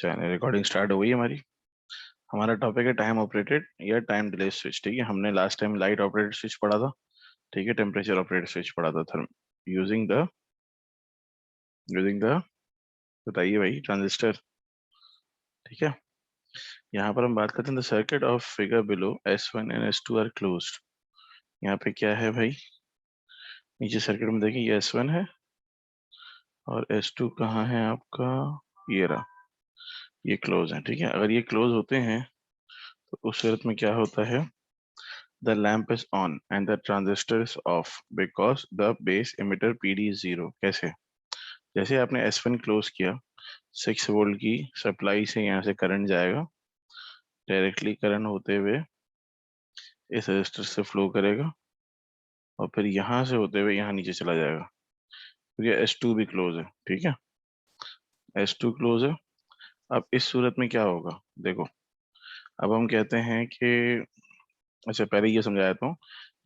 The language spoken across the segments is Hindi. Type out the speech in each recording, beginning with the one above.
चैनल रिकॉर्डिंग स्टार्ट हो गई हमारी। हमारा टॉपिक है टाइम ऑपरेटेड या टाइम डिले स्विच। ठीक है, हमने last time light operated switch पढ़ा था। ठीक है, टेम्परेचर ऑपरेटेड स्विच पढ़ा था therm using the using the बताइए भाई ट्रांजिस्टर। ठीक है, यहाँ पर हम बात करते हैं the circuit of figure below S1 and S2 are closed. यहाँ पे क्या है भाई, नीचे सर्किट में देखिए ये S1 है और S2 कहाँ है आपका, ये रहा, ये क्लोज है। ठीक है, अगर ये क्लोज होते हैं तो उस सूरत में क्या होता है, the lamp is on and the transistor is off because the base emitter PD is 0। कैसे, जैसे आपने S1 क्लोज किया, 6 वोल्ट की सप्लाई से यहाँ से करंट जाएगा, डायरेक्टली करंट होते हुए इस रजिस्टर से फ्लो करेगा और फिर यहाँ से होते हुए यहाँ नीचे चला जाएगा, क्योंकि S2 भी क्लोज है। ठीक है, S2 क्लोज है। अब इस सूरत में क्या होगा देखो, अब हम कहते हैं कि, अच्छा पहले ये समझा देता हूँ।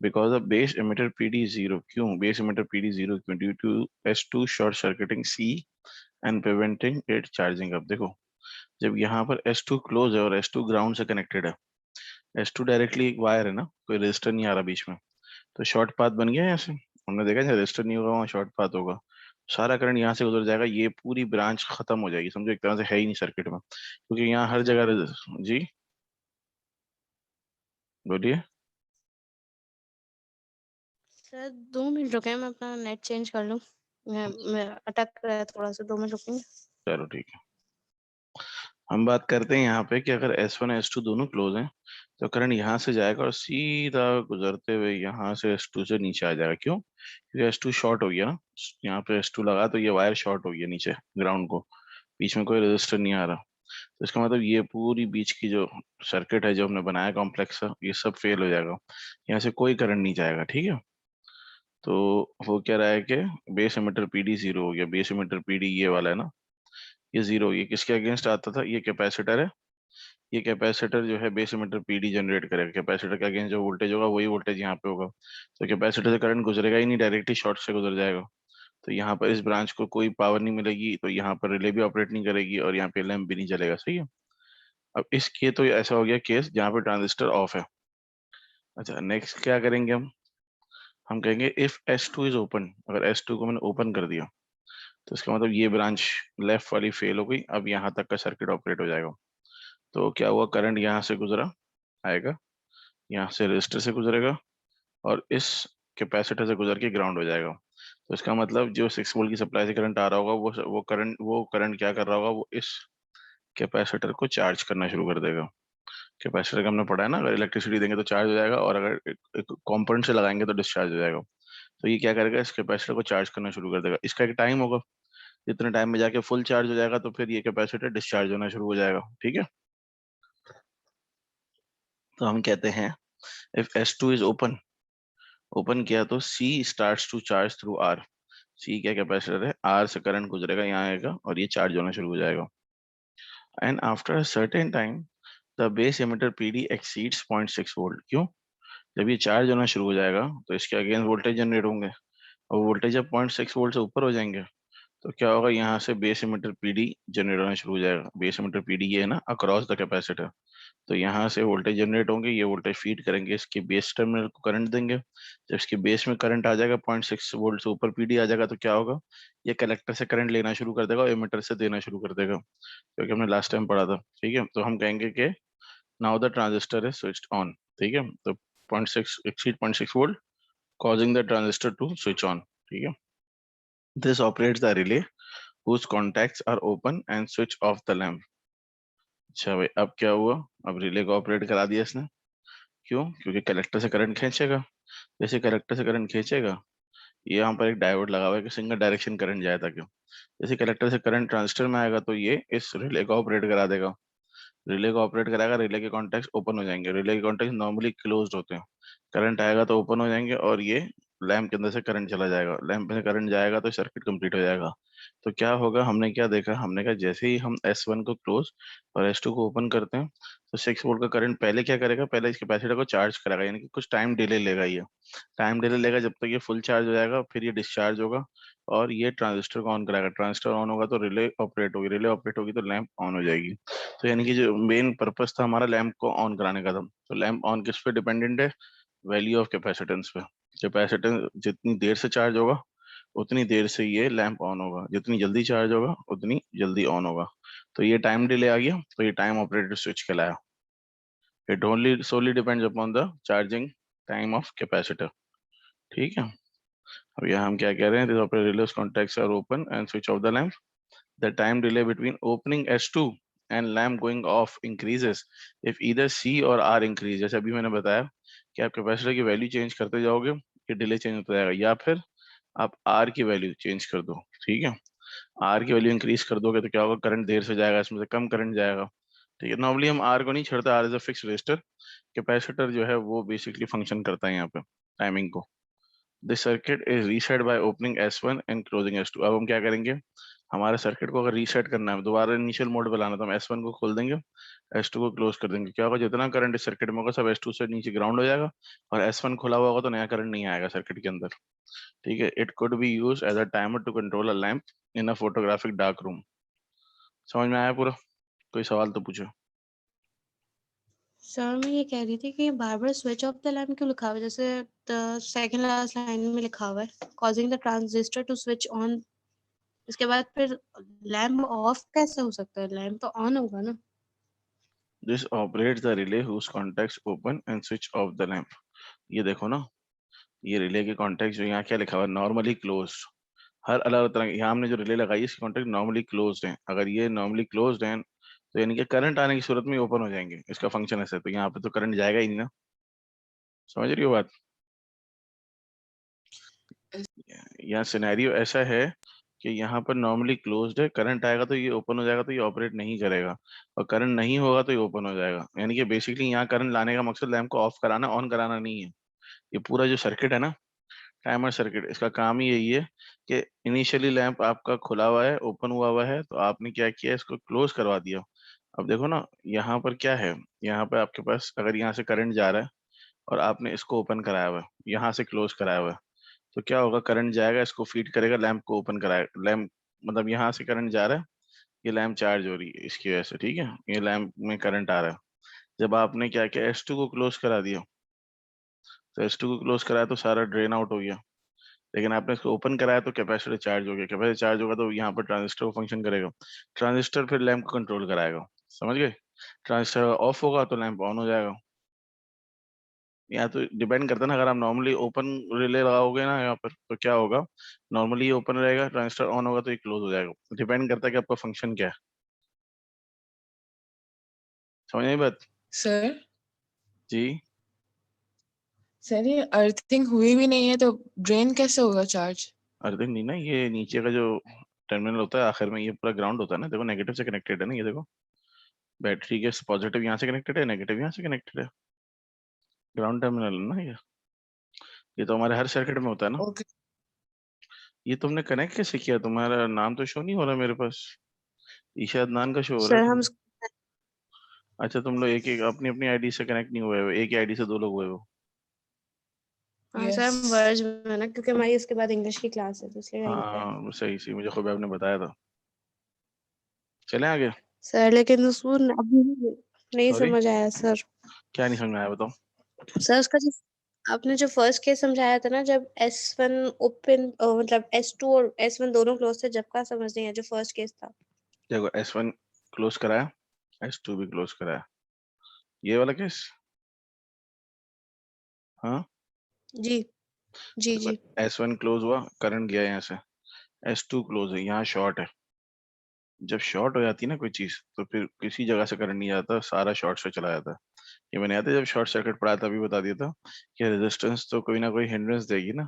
Because of base emitter PD zero, क्यों बेस एमिटर पीडी जीरो क्यों, due to S2 short circuiting C and preventing it charging up. देखो, जब यहाँ पर S2 क्लोज है और S2 ग्राउंड से कनेक्टेड है, S2 डायरेक्टली एक वायर है ना, कोई रजिस्टर नहीं आ रहा बीच में, तो शॉर्ट पाथ बन गया यहाँ से। हमने देखा जहाँ रजिस्टर नहीं होगा वहाँ शॉर्ट पाथ होगा, सारा करंट यहाँ से गुजर जाएगा, ये पूरी ब्रांच खत्म हो जाएगी, समझो एक तरह से है ही नहीं सर्किट में, क्योंकि यहाँ हर जगह जी बोलिए। सर 2 मिनट रुके, मैं अपना नेट चेंज कर लूँ। मैं अटक रहा है थोड़ा सा, 2 मिनट रुकेंगे। चलो ठीक है, हम बात करते हैं यहाँ पे कि अगर S1 S2 दोनों क्लोज हैं तो करंट यहाँ से जाएगा और सीधा गुजरते हुए यहाँ से S2 से नीचे आ जाएगा। क्यों, क्योंकि S2 शॉर्ट हो गया ना, यहाँ पे S2 लगा तो ये वायर शॉर्ट हो गया नीचे ग्राउंड को, बीच में कोई रेजिस्टर नहीं आ रहा। तो इसका मतलब ये पूरी बीच की जो सर्किट है जो हमने बनाया कॉम्प्लेक्स है, ये सब फेल हो जाएगा, यहाँ से कोई करंट नहीं जाएगा। ठीक है, तो वो कह रहा है कि बेस एमिटर पीडी जीरो हो गया, बेस एमिटर पीडी ये वाला है ना, ये जीरो, ये किसके अगेंस्ट आता था, ये कैपेसिटर है। ये कैपेसिटर जो है बेस एमिटर पीडी जनरेट करेगा, कैपेसिटर के अगेंस्ट जो वोल्टेज होगा वही वोल्टेज यहाँ पे होगा, तो कैपेसिटर से करंट गुजरेगा ही नहीं, डायरेक्टली शॉर्ट से गुजर जाएगा। तो यहाँ पर इस ब्रांच को कोई पावर नहीं मिलेगी, तो यहाँ पर रिले भी ऑपरेट नहीं करेगी और यहाँ पे लैंप भी नहीं जलेगा। सही है, अब इसके तो ऐसा हो गया केस जहाँ पे ट्रांजिस्टर ऑफ है। अच्छा नेक्स्ट क्या करेंगे हम कहेंगे इफ S2 इज ओपन, अगर S2 को मैंने ओपन कर दिया तो इसका मतलब ये ब्रांच लेफ्ट वाली फेल हो गई, अब यहाँ तक का सर्किट ऑपरेट हो जाएगा। तो क्या हुआ, करंट यहाँ से गुजरा आएगा, यहाँ से रजिस्टर से गुजरेगा और इस कैपेसिटर से गुजर के ग्राउंड हो जाएगा। तो इसका मतलब जो 6 वोल्ट की सप्लाई से करंट आ रहा होगा वो करंट क्या कर रहा होगा, वो इस कैपेसिटर को चार्ज करना शुरू कर देगा। कैपेसिटर का हमने पढ़ा है ना, अगर इलेक्ट्रिसिटी देंगे तो चार्ज हो जाएगा और अगर एक कंपोनेंट से लगाएंगे तो डिस्चार्ज हो जाएगा। तो ये क्या करेगा, इस कैपेसिटर को चार्ज करना शुरू कर देगा। इसका एक टाइम होगा, जितने टाइम में जाके फुल चार्ज हो जाएगा तो फिर ये कैपेसिटर डिस्चार्ज होना शुरू हो जाएगा। ठीक है, तो हम कहते हैं if S2 is open, open किया तो C starts to charge through R। C क्या कैपेसिटर है, R से करंट गुजरेगा, यहाँ आएगा और ये चार्ज होना शुरू हो जाएगा। And after certain time the base emitter PD exceeds 0.6 volt. क्यों, जब ये चार्ज होना शुरू हो जाएगा तो इसके अगेंस्ट वोल्टेज जनरेट होंगे, और वोल्टेज जब 0.6 वोल्ट से ऊपर हो जाएंगे तो क्या होगा, यहाँ से बेस एमिटर पीडी जनरेट होना शुरू हो जाएगा। बेस एमिटर पीडी ये है ना अक्रॉस द कैपेसिटर, तो यहाँ से वोल्टेज जनरेट होंगे, ये वोल्टेज फीड करेंगे इसके बेस टर्मिनल को, करंट देंगे। जब इसके बेस में करंट आ जाएगा 0.6 वोल्ट से ऊपर पीडी आ जाएगा तो क्या होगा, ये कलेक्टर से करंट लेना शुरू कर देगा और एमिटर से देना शुरू कर देगा, क्योंकि हमने लास्ट टाइम पढ़ा था। ठीक है, तो हम कहेंगे कि now the transistor is switched on. ठीक है, तो 0.6 exceed 0.6 volt causing the transistor to switch on। ठीक है, this operates the relay whose contacts are open and switch off the lamp। अच्छा भाई, अब क्या हुआ, अब रिले को ऑपरेट करा दिया इसने। क्यों, क्योंकि कलेक्टर से करंट खींचेगा, जैसे कलेक्टर से करंट खींचेगा, ये यहाँ पर एक डायोड लगा हुआ है कि सिंगल डायरेक्शन करंट जाए था। क्यों, जैसे कलेक्टर से करंट ट्रांजिस्टर में आएगा तो ये इस रिले को ऑपरेट करा देगा, रिले को ऑपरेट कराएगा, रिले के कॉन्टैक्ट्स ओपन हो जाएंगे, रिले के कॉन्टैक्ट्स नॉर्मली क्लोज्ड होते हैं, करंट आएगा तो ओपन हो जाएंगे और ये लैंप के अंदर से करंट चला जाएगा, लैंप में से करंट जाएगा तो सर्किट कंप्लीट हो जाएगा। तो क्या होगा, हमने क्या देखा, हमने कहा जैसे ही हम S1 को क्लोज और S2 को ओपन करते हैं, तो 6 वोल्ट का करंट पहले क्या करेगा, पहले इस कैपेसिटर को चार्ज कराएगा, यानी कि कुछ टाइम डिले लेगा ये। टाइम डिले लेगा जब तक ये फुल चार्ज हो जाएगा, फिर ये डिस्चार्ज होगा और ये ट्रांजिस्टर को ऑन कराएगा। ट्रांजिस्टर ऑन होगा तो रिले ऑपरेट होगी, रिले ऑपरेट होगी तो लैंप ऑन हो जाएगी। तो यानी कि जो मेन पर्पस था हमारा लैंप को ऑन कराने का था, तो लैंप ऑन किस पे डिपेंडेंट है, वैल्यू ऑफ कैपेसिटेंस पे। कैपेसिटेंस जितनी देर से चार्ज होगा उतनी देर से ये लैंप ऑन होगा, जितनी जल्दी चार्ज होगा उतनी जल्दी ऑन होगा। तो ये टाइम डिले आ गया, तो ये टाइम ऑपरेटेड स्विच कहलाया। It only solely depends upon the charging time of capacitor. ठीक है। अब यहाँ हम क्या कह रहे हैं, this operator relays contacts are open and switch off the lamp. The time delay between opening S2 and lamp going off increases if either C और R increase। जैसे अभी मैंने बताया कि आप कैपेसिटर की वैल्यू चेंज करते जाओगे, ये डिले चेंज होता जाएगा, या फिर आप R की वैल्यू चेंज कर दो। ठीक है। R की वैल्यू इंक्रीज कर दोगे तो क्या होगा, करंट देर से जाएगा, इसमें से कम करंट जाएगा। ठीक है। नॉर्मली हम R को नहीं छोड़ते, R is a fix resistor. Capacitor जो है वो बेसिकली फंक्शन करता है यहाँ पे टाइमिंग को। This circuit is reset by opening S1 and closing S2। अब हम क्या करेंगे, हमारे सर्किट को अगर रीसेट करना है, दोबारा इनिशियल मोड पे लाना, तो हम S1 को खोल देंगे, S2 को क्लोज कर देंगे। क्या होगा, जितना करंट इस सर्किट में होगा सब S2 से नीचे ग्राउंड हो जाएगा, और S1 खुला हुआ होगा तो नया करंट नहीं आएगा सर्किट के अंदर। ठीक है। It could be use as a timer to control a lamp in a photographic dark room. समझ में आया पूरा? कोई सवाल तो पूछो। सर मैं ये कह रही थी कि बार-बार स्विच ऑफ द लैंप क्यों लिखा हुआ है? जैसे द सेकंड लास्ट लाइन में लिखा हुआ है, causing the transistor to switch on. इसके बाद फिर लैंप ऑफ कैसे हो सकता है? लैंप तो ऑन होगा ना? This operates the relay whose contacts open and switch off the lamp. ये देखो ना, ये रिले के कॉन्टैक्ट जो यहाँ क्या लिखा हुआ है, नॉर्मली क्लोज। हर अलग अलग तरह के, यहाँ हमने जो रिले लगाई है इसके कॉन्टैक्ट नॉर्मली क्लोज्ड हैं। अगर ये नॉर्मली क्लोज्ड हैं तो यानी कि करंट आने की सूरत में ओपन हो जाएंगे, इसका फंक्शन ऐसा है। तो यहाँ पे तो करंट जाएगा ही नहीं ना। समझ रही हो बात? यहाँ सिनेरियो ऐसा है कि यहाँ पर नॉर्मली क्लोज्ड है, करंट आएगा तो ये ओपन हो जाएगा, तो ये ऑपरेट नहीं करेगा, और करंट नहीं होगा तो ये ओपन हो जाएगा। यानी कि बेसिकली यहाँ करंट लाने का मकसद लैंप को ऑफ कराना, ऑन कराना नहीं है। ये पूरा जो सर्किट है ना, टाइमर सर्किट, इसका काम ही यही है कि इनिशियली लैंप आपका खुला हुआ है, ओपन हुआ हुआ है, तो आपने क्या किया, इसको क्लोज करवा दिया। अब देखो ना, यहाँ पर क्या है, यहाँ पर आपके पास अगर यहाँ से करंट जा रहा है और आपने इसको ओपन कराया हुआ है, यहाँ से क्लोज कराया हुआ है, तो क्या होगा, करंट जाएगा, इसको फीड करेगा, लैंप को ओपन कराएगा। लैंप मतलब यहाँ से करंट जा रहा है, ये लैंप चार्ज हो रही है इसकी वजह से। ठीक है। ये लैंप में करंट आ रहा है। जब आपने क्या किया, S2 को क्लोज करा दिया, तो S2 को क्लोज कराया तो सारा ड्रेन आउट हो गया। लेकिन आपने इसको ओपन कराया तो कैपेसिटर चार्ज हो गया। कैपेसिटर चार्ज होगा तो यहाँ पर ट्रांजिस्टर फंक्शन करेगा, ट्रांजिस्टर फिर लैंप को कंट्रोल कराएगा। समझ गए? ट्रांजिस्टर ऑफ होगा तो लैंप ऑन हो जाएगा। यहाँ तो डिपेंड करता है ना, अगर आप नॉर्मली ओपन रिले लगाओगे ना यहाँ पर तो क्या होगा, नॉर्मली ये ओपन रहेगा, ट्रांजिस्टर ऑन होगा तो ये क्लोज हो जाएगा। डिपेंड करता है कि आपका फंक्शन क्या है। समझ आई बात? सर जी। सर ये अर्थिंग हुई भी नहीं है तो ड्रेन कैसे होगा चार्ज? अर्थिंग नहीं ना, ये नीचे का जो टर्मिनल होता है आखिर में, ये पूरा ग्राउंड होता है ना, देखो नेगेटिव से कनेक्टेड है ना, ये देखो बैटरी के पॉजिटिव यहाँ से कनेक्टेड है, नेगेटिव यहाँ से कनेक्टेड है, ग्राउंड टर्मिनल है ना ये तो हमारे हर सर्किट में होता है ना। ओके ये तुमने कनेक्ट कैसे किया? तुम्हारा नाम तो शो नहीं हो रहा मेरे पास, ईशा अदनान का शो हो रहा सर है हम तुम। अच्छा, तुम लोग एक एक अपनी अपनी आईडी से कनेक्ट नहीं हुए हो, एक ही आईडी से दो लोग हुए हो। हाँ सर, हम यस वर्ज में ना, क्योंकि हमारी इसके बाद इंग्लिश की क्लास है तो इसलिए वहीं पे। हाँ सही सही, मुझे खुबैब ने बताया था। चले आगे। सर लेकिन उसको अभी नहीं सॉरी, समझ आया सर। क्या नहीं समझ में आया बताओ। सर उसका जो आपने जो फर्स्ट केस समझाया था ना, जब S1 ओपन मतलब S2 और S1 दोनों क्लोज थे, जब का समझ नहीं आया जो फर्स्ट केस था। देखो S1 क्लोज कराया, S2 भी क्लोज कराया, ये वाला केस। हाँ। जी जी देखो जी। S1 क्लोज हुआ, करंट गया यहाँ से, S2 क्लोज है, यहाँ शॉर्ट है। जब शॉर्ट हो जाती है ना कोई चीज, तो फिर किसी जगह से करंट नहीं जाता, सारा शॉर्ट से चला जाता है। ये मैंने याद है जब शॉर्ट सर्किट पढ़ा था, अभी बता दिया था कि रेजिस्टेंस तो कोई ना कोई हिंड्रेंस देगी ना।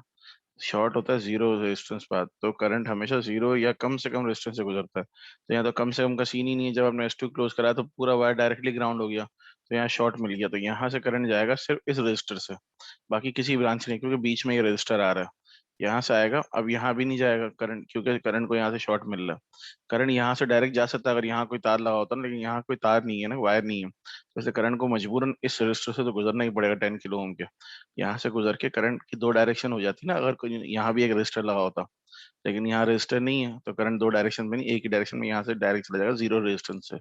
शॉर्ट होता है जीरो रेजिस्टेंस पाथ, तो करंट हमेशा जीरो या कम से कम रेजिस्टेंस से गुजरता है। तो यहाँ तो कम से कम का सीन ही नहीं है। जब आपने S2 क्लोज करा तो पूरा वायर डायरेक्टली ग्राउंड हो गया, तो यहाँ शॉर्ट मिल गया, तो यहाँ से करंट जाएगा सिर्फ इस रजिस्टर से, बाकी किसी ब्रांच नहीं, क्योंकि बीच में ये रजिस्टर आ रहा है। यहाँ से आएगा, अब यहाँ भी नहीं जाएगा करंट, क्योंकि करंट को यहाँ से शॉर्ट मिल रहा है। करंट यहाँ से डायरेक्ट जा सकता है अगर यहाँ कोई तार लगा होता ना, लेकिन यहाँ कोई तार नहीं है ना, वायर नहीं है, तो इसलिए करंट को मजबूरन इस रजिस्टर से तो गुजरना ही पड़ेगा 10 किलो ओम के। यहाँ से गुजर के करंट की दो डायरेक्शन हो जाती ना, अगर कोई यहाँ भी एक रजिस्टर लगा होता, लेकिन यहाँ रजिस्टर नहीं है तो करंट दो डायरेक्शन में नहीं, एक ही डायरेक्शन में यहाँ से डायरेक्ट चला जाएगा जीरो रेजिस्टेंस से,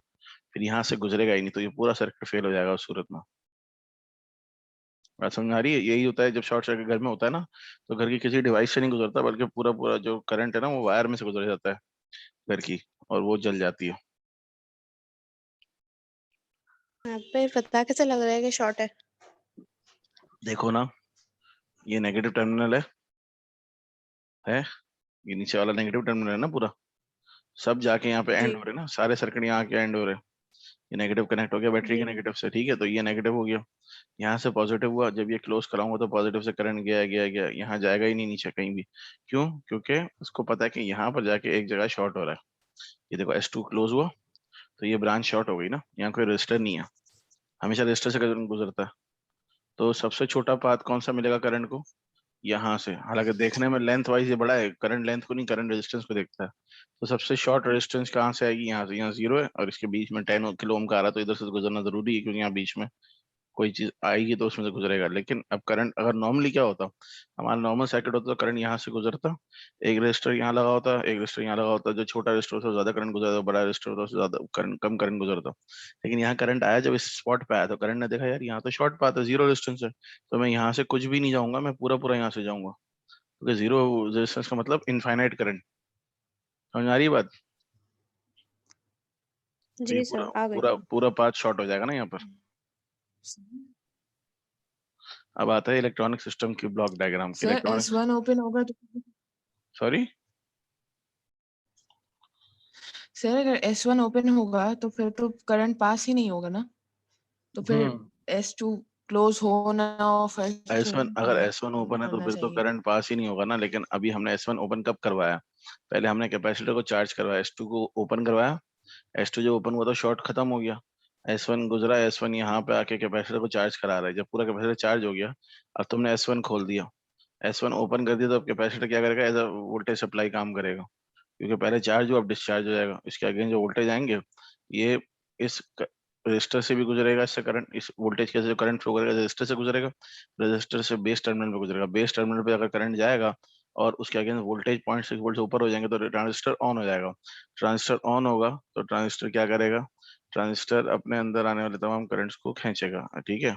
फिर यहाँ से गुजरेगा ही नहीं, तो ये पूरा सर्किट फेल हो जाएगा उस सूरत में। बात समझ आ रही है? यही होता है जब शॉर्ट सर्किट घर में होता है ना, तो घर की किसी डिवाइस से नहीं गुजरता, बल्कि पूरा पूरा जो करंट है ना वो वायर में से गुजर जाता है घर की, और वो जल जाती है। यहाँ पे पता कैसे लग रहा है कि शॉर्ट है? देखो ना, ये नेगेटिव टर्मिनल है, ये नीचे वाला नेगेटिव टर्मिनल है ना पूरा, सब जाके यहाँ पे एंड जी हो रहे हैं ना, सारे सर्किट यहाँ के एंड हो रहे हैं। ये नेगेटिव कनेक्ट हो गया बैटरी के जी नेगेटिव से, ठीक है, तो ये नेगेटिव हो गया, यहाँ से पॉजिटिव हुआ, जब ये क्लोज कराऊंगा तो पॉजिटिव से करंट गया गया गया, यहाँ जाएगा ही नहीं नीचे कहीं भी। क्यों? क्योंकि उसको पता है कि यहाँ पर जाके एक जगह शॉर्ट हो रहा है। ये देखो S2 क्लोज हुआ, तो ये ब्रांच शॉर्ट हो गई ना, यहाँ कोई रजिस्टर नहीं है, हमेशा रजिस्टर से करंट गुजरता है, तो सबसे छोटा पाथ कौन सा मिलेगा करंट को? यहाँ से, हालांकि देखने में लेंथ वाइज ये बड़ा है, करंट लेंथ को नहीं, करंट रेजिस्टेंस को देखता है, तो सबसे शॉर्ट रेजिस्टेंस कहाँ से आएगी? यहाँ से, यहाँ जीरो है और इसके बीच में 10 किलो ओम का आ रहा है, तो इधर से तो गुजरना जरूरी है, क्योंकि यहाँ बीच में कोई चीज आएगी तो उसमें से गुजरेगा। लेकिन अब करंट अगर नॉर्मली क्या होता, हमारा नॉर्मल सर्किट होता तो करंट यहाँ से गुजरता, एक रजिस्टर यहाँ लगा होता, एक रजिस्टर यहाँ लगा होता, जो छोटा रजिस्टर होता है ज्यादा करंट गुजरता, बड़ा रजिस्टर होता है उससे ज्यादा करंट, कम करंट गुजरता। लेकिन यहाँ करंट आया जब इस स्पॉट पे आया, तो करंट ने देखा यार यहाँ तो शॉर्ट पाथ है, जीरो रेजिस्टेंस है, तो मैं यहाँ से कुछ भी नहीं जाऊंगा, मैं पूरा पूरा यहाँ से जाऊंगा, क्योंकि जीरो रेजिस्टेंस का मतलब इनफाइनाइट करंट। समझ आ रही है बात? तो ये जी पूरा सर, आ गई। पूरा पूरा पाथ शॉर्ट हो जाएगा ना यहाँ पर। अब आता है इलेक्ट्रॉनिक सिस्टम की ब्लॉक डायग्राम की। सर इलेक्ट्रॉनिक, S1 ओपन होगा तो सॉरी, सर अगर S1 ओपन होगा तो फिर तो करंट पास ही नहीं होगा ना, तो फिर S2 क्लोज हो ना हो, फर्स्ट S1 अगर क्या S1 ओपन है तो करना फिर तो चाहिए? करंट पास ही नहीं होगा ना, लेकिन अभी हमने S1 ओपन कब करवाया? पहले हमने कैपेसिटर को चार्ज करवाया, S2 को ओपन करवाया, S2 जब ओपन हुआ तो शॉर्ट खत्म हो गया, S1 गुजरा, S1 यहाँ पे आके कैपेसिटर को चार्ज करा रहा है, जब पूरा कैपेसिटर चार्ज हो गया, अब तुमने S1 खोल दिया, S1 ओपन कर दिया, तो अब कैपेसिटर क्या करेगा? एज अ वोल्टेज सप्लाई काम करेगा, क्योंकि पहले चार्ज हुआ अब डिस्चार्ज हो जाएगा, इसके अगेंस्ट जो वोल्टेज आएंगे, ये इस रजिस्टर से भी गुजरेगा, इससे करंट, इस वोल्टेज के से जो करंट फ्लो करेगा रजिस्टर से गुजरेगा, रजिस्टर से बेस टर्मिनल पे गुजरेगा, बेस टर्मिनल पे अगर करंट जाएगा और उसके अगेंस्ट वोल्टेज 0.6 वोल्ट से ऊपर हो जाएंगे तो ट्रांजिस्टर ऑन हो जाएगा। ट्रांजिस्टर ऑन होगा तो ट्रांजिस्टर क्या करेगा? ट्रांजिस्टर अपने अंदर आने वाले तमाम करंट्स को खींचेगा, ठीक है,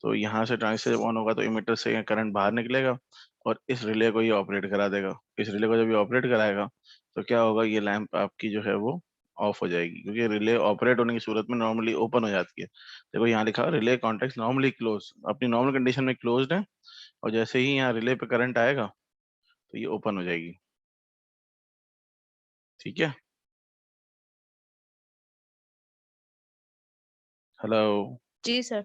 तो यहाँ से ट्रांजिस्टर जब ऑन होगा तो इमीटर से करंट बाहर निकलेगा और इस रिले को ये ऑपरेट करा देगा। इस रिले को जब ये ऑपरेट कराएगा तो क्या होगा? ये लैंप आपकी जो है वो ऑफ हो जाएगी, क्योंकि रिले ऑपरेट होने की सूरत में नॉर्मली ओपन हो जाती है। देखो यहाँ लिखा रिले कॉन्टेक्ट नॉर्मली क्लोज, अपनी नॉर्मल कंडीशन में क्लोज्ड है, और जैसे ही यहाँ रिले पे करंट आएगा तो ये ओपन हो जाएगी, ठीक है। हेलो, जी सर।